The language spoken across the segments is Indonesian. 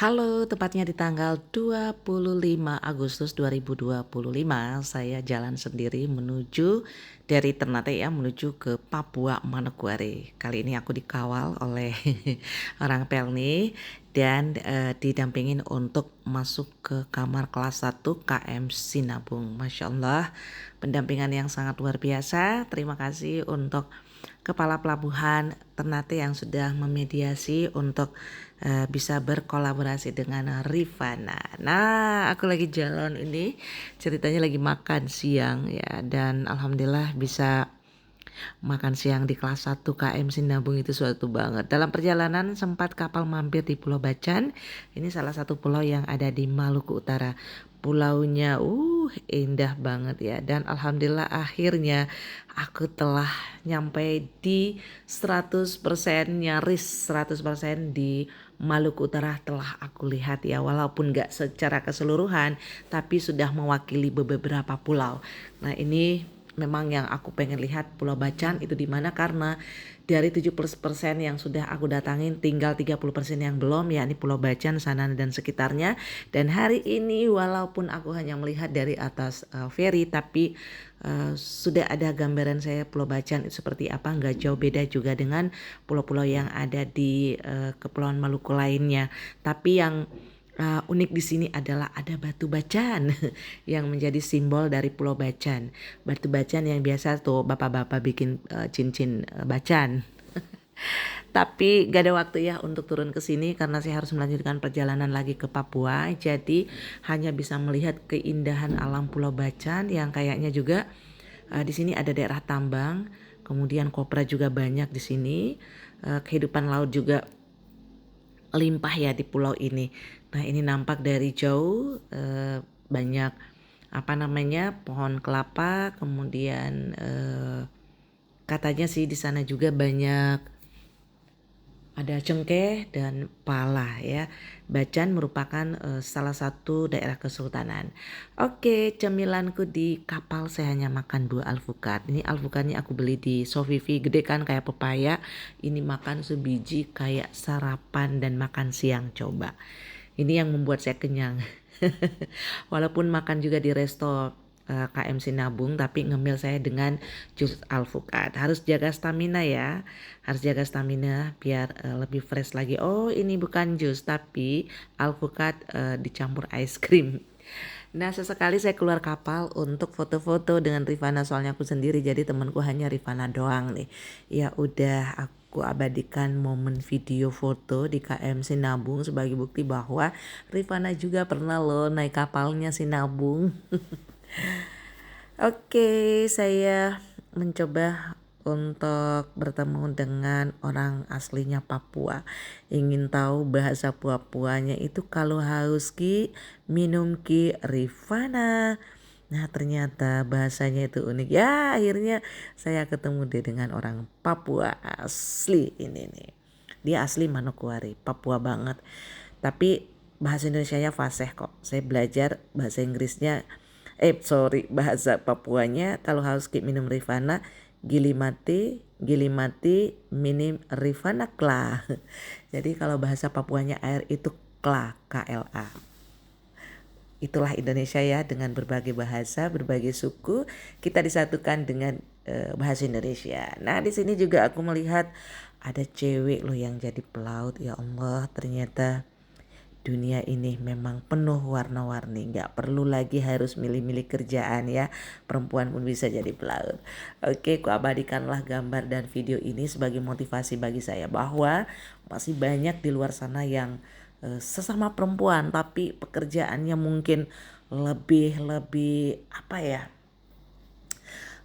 Halo, tepatnya di tanggal 25 Agustus 2025, saya jalan sendiri menuju dari Ternate ya, menuju ke Papua Manokwari. Kali ini aku dikawal oleh orang Pelni dan didampingin untuk masuk ke kamar kelas 1 KM Sinabung. Masya Allah, pendampingan yang sangat luar biasa. Terima kasih untuk Kepala Pelabuhan Ternate yang sudah memediasi untuk bisa berkolaborasi dengan Rifana. Nah, aku lagi jalan ini, ceritanya lagi makan siang ya, dan alhamdulillah bisa makan siang di kelas 1 KM Sinabung itu suatu banget. Dalam perjalanan sempat kapal mampir di Pulau Bacan. Ini salah satu pulau yang ada di Maluku Utara. Pulaunya indah banget ya, dan alhamdulillah akhirnya aku telah nyampe di 100%, nyaris 100% di Maluku Utara telah aku lihat ya, walaupun gak secara keseluruhan tapi sudah mewakili beberapa pulau. Nah, ini memang yang aku pengen lihat Pulau Bacan itu di mana, karena dari 70% yang sudah aku datangin tinggal 30% yang belum, yakni Pulau Bacan sana dan sekitarnya. Dan hari ini walaupun aku hanya melihat dari atas ferry, tapi sudah ada gambaran saya Pulau Bacan itu seperti apa. Nggak jauh beda juga dengan pulau-pulau yang ada di Kepulauan Maluku lainnya. Tapi yang unik di sini adalah ada batu bacan yang menjadi simbol dari Pulau Bacan. Batu bacan yang biasa tuh bapak-bapak bikin cincin bacan. Tapi gak ada waktu ya untuk turun ke sini karena saya harus melanjutkan perjalanan lagi ke Papua. Jadi hanya bisa melihat keindahan alam Pulau Bacan yang kayaknya juga di sini ada daerah tambang. Kemudian kopra juga banyak di sini. Kehidupan laut juga limpah ya di pulau ini. Nah, ini nampak dari jauh banyak pohon kelapa, kemudian katanya sih di sana juga banyak ada cengkeh dan pala ya. Bacan merupakan salah satu daerah kesultanan. Oke, cemilanku di kapal saya hanya makan 2 alpukat. Ini alpukatnya aku beli di Sofifi, gede kan kayak pepaya. Ini makan sebiji kayak sarapan dan makan siang coba. Ini yang membuat saya kenyang. Walaupun makan juga di resto KM Sinabung, tapi ngemil saya dengan jus alpukat. Harus jaga stamina ya, harus jaga stamina biar lebih fresh lagi. Oh, ini bukan jus tapi alpukat dicampur es krim. Nah, sesekali saya keluar kapal untuk foto-foto dengan Rifana, soalnya aku sendiri jadi temanku hanya Rifana doang nih. Ya udah, aku abadikan momen video foto di KM Sinabung sebagai bukti bahwa Rifana juga pernah loh naik kapalnya Sinabung. Oke, saya mencoba untuk bertemu dengan orang aslinya Papua. Ingin tahu bahasa Papuanya itu kalau haus ki minum ki Rifana. Nah, ternyata bahasanya itu unik. Ya, akhirnya saya ketemu deh dengan orang Papua asli ini nih. Dia asli Manokwari, Papua banget. Tapi bahasa Indonesianya fasih kok. Saya belajar bahasa Inggrisnya bahasa Papuanya kalau harus minum Rifana gilimati minim Rifana kla. Jadi kalau bahasa Papuanya air itu kla, KLA. Itulah Indonesia ya, dengan berbagai bahasa, berbagai suku kita disatukan dengan bahasa Indonesia. Nah, di sini juga aku melihat ada cewek loh yang jadi pelaut. Ya Allah, ternyata dunia ini memang penuh warna-warni. Gak perlu lagi harus milih-milih kerjaan ya. Perempuan pun bisa jadi pelaut. Oke, ku abadikanlah gambar dan video ini sebagai motivasi bagi saya bahwa masih banyak di luar sana yang sesama perempuan tapi pekerjaannya mungkin lebih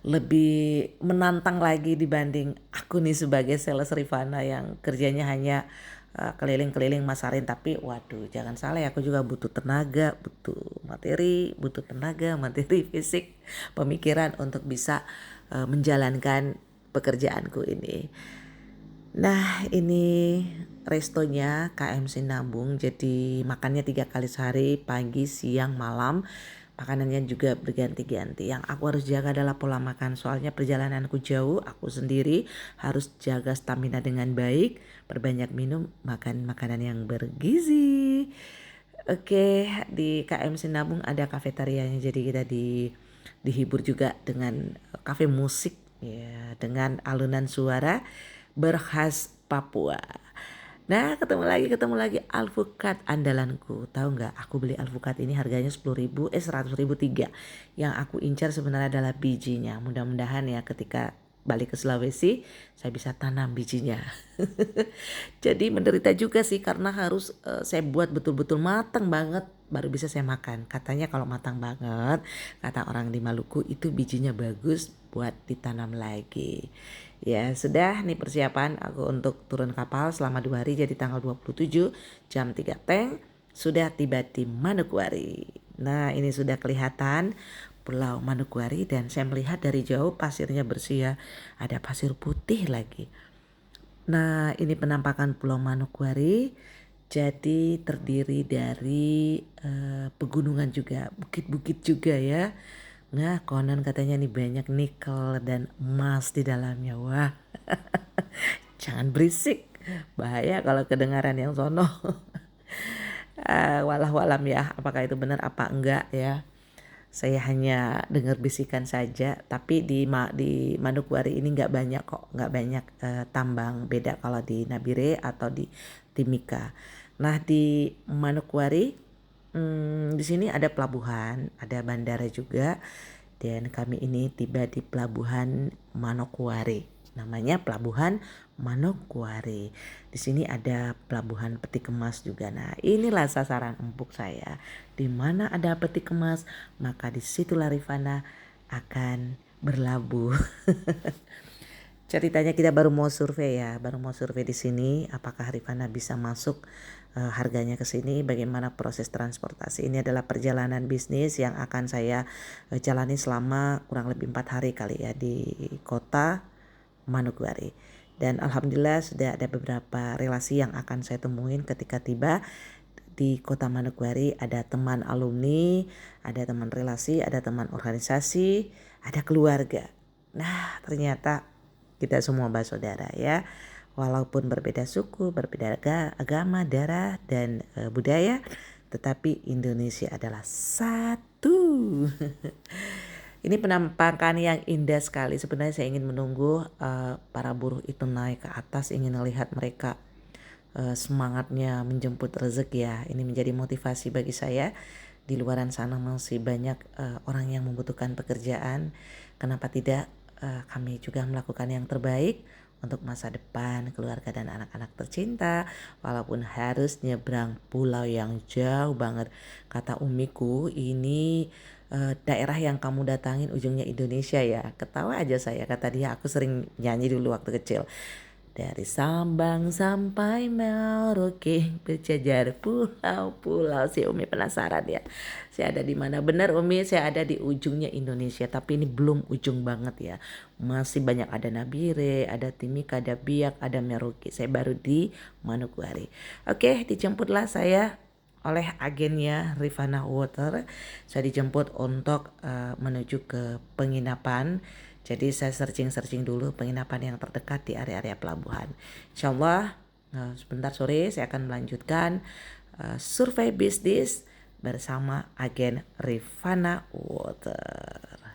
lebih menantang lagi dibanding aku nih sebagai sales Rifana yang kerjanya hanya keliling-keliling masarin. Tapi waduh, jangan salah ya, aku juga butuh tenaga, butuh materi, butuh tenaga, materi fisik, pemikiran untuk bisa menjalankan pekerjaanku ini. Nah, ini restonya KM Sinabung, jadi makannya 3 kali sehari, pagi, siang, malam. makanannya juga berganti-ganti. Yang aku harus jaga adalah pola makan. Soalnya perjalananku jauh, aku sendiri harus jaga stamina dengan baik, perbanyak minum, makan makanan yang bergizi. Oke, di KM Sinabung ada kafetarianya, jadi kita dihibur juga dengan kafe musik ya, dengan alunan suara berkhas Papua. Nah, ketemu lagi alpukat andalanku. Tahu nggak? Aku beli alpukat ini harganya 10.000, 100.000 tiga. Yang aku incar sebenarnya adalah bijinya. Mudah-mudahan ya ketika balik ke Sulawesi saya bisa tanam bijinya. Jadi menderita juga sih karena harus saya buat betul-betul matang banget baru bisa saya makan. Katanya kalau matang banget, kata orang di Maluku itu bijinya bagus buat ditanam lagi. Ya sudah, nih persiapan aku untuk turun kapal selama 2 hari, jadi tanggal 27 jam 3 teng sudah tiba di Manokwari. Nah ini sudah kelihatan Pulau Manokwari dan saya melihat dari jauh pasirnya bersih ya, ada pasir putih lagi. Nah ini penampakan Pulau Manokwari, jadi terdiri dari pegunungan juga, bukit-bukit juga ya. Nah konon katanya nih banyak nikel dan emas di dalamnya. Wah jangan berisik, bahaya kalau kedengaran yang sono. Walau walam ya, apakah itu benar apa enggak ya. Saya hanya dengar bisikan saja, tapi di Manokwari ini nggak banyak kok, nggak banyak tambang, beda kalau di Nabire atau di Timika. Nah di Manokwari di sini ada pelabuhan, ada bandara juga, dan kami ini tiba di pelabuhan Manokwari. Namanya Pelabuhan Manokwari. Di sini ada pelabuhan peti kemas juga. Nah, inilah sasaran empuk saya. Di mana ada peti kemas, maka disitulah Rifana akan berlabuh. Ceritanya kita baru mau survei ya, baru mau survei di sini. Apakah Rifana bisa masuk harganya ke sini? Bagaimana proses transportasi? Ini adalah perjalanan bisnis yang akan saya jalani selama kurang lebih 4 hari kali ya di kota Manokwari. Dan alhamdulillah sudah ada beberapa relasi yang akan saya temuin ketika tiba di kota Manokwari. Ada teman alumni, ada teman relasi, ada teman organisasi, ada keluarga. Nah ternyata kita semua bersaudara ya. Walaupun berbeda suku, berbeda agama, darah, dan budaya, tetapi Indonesia adalah satu. Ini penampakan yang indah sekali. Sebenarnya saya ingin menunggu para buruh itu naik ke atas, ingin melihat mereka semangatnya menjemput rezeki ya. Ini menjadi motivasi bagi saya. Di luaran sana masih banyak orang yang membutuhkan pekerjaan. Kenapa tidak kami juga melakukan yang terbaik untuk masa depan keluarga dan anak-anak tercinta, walaupun harus nyebrang pulau yang jauh banget. Kata umiku, ini daerah yang kamu datangin ujungnya Indonesia ya. Ketawa aja saya, kata dia. Aku sering nyanyi dulu waktu kecil. Dari Sabang sampai Merauke berjajar pulau-pulau. Si Umi penasaran ya. Saya ada di mana? Benar Umi, saya ada di ujungnya Indonesia, tapi ini belum ujung banget ya. Masih banyak, ada Nabire, ada Timika, ada Biak, ada Merauke. Saya baru di Manokwari. Oke, dijemputlah saya oleh agennya Rifana Water. Saya dijemput untuk menuju ke penginapan. Jadi saya searching dulu penginapan yang terdekat di area-area pelabuhan. Insyaallah sebentar sore saya akan melanjutkan survei bisnis bersama agen Rifana Water.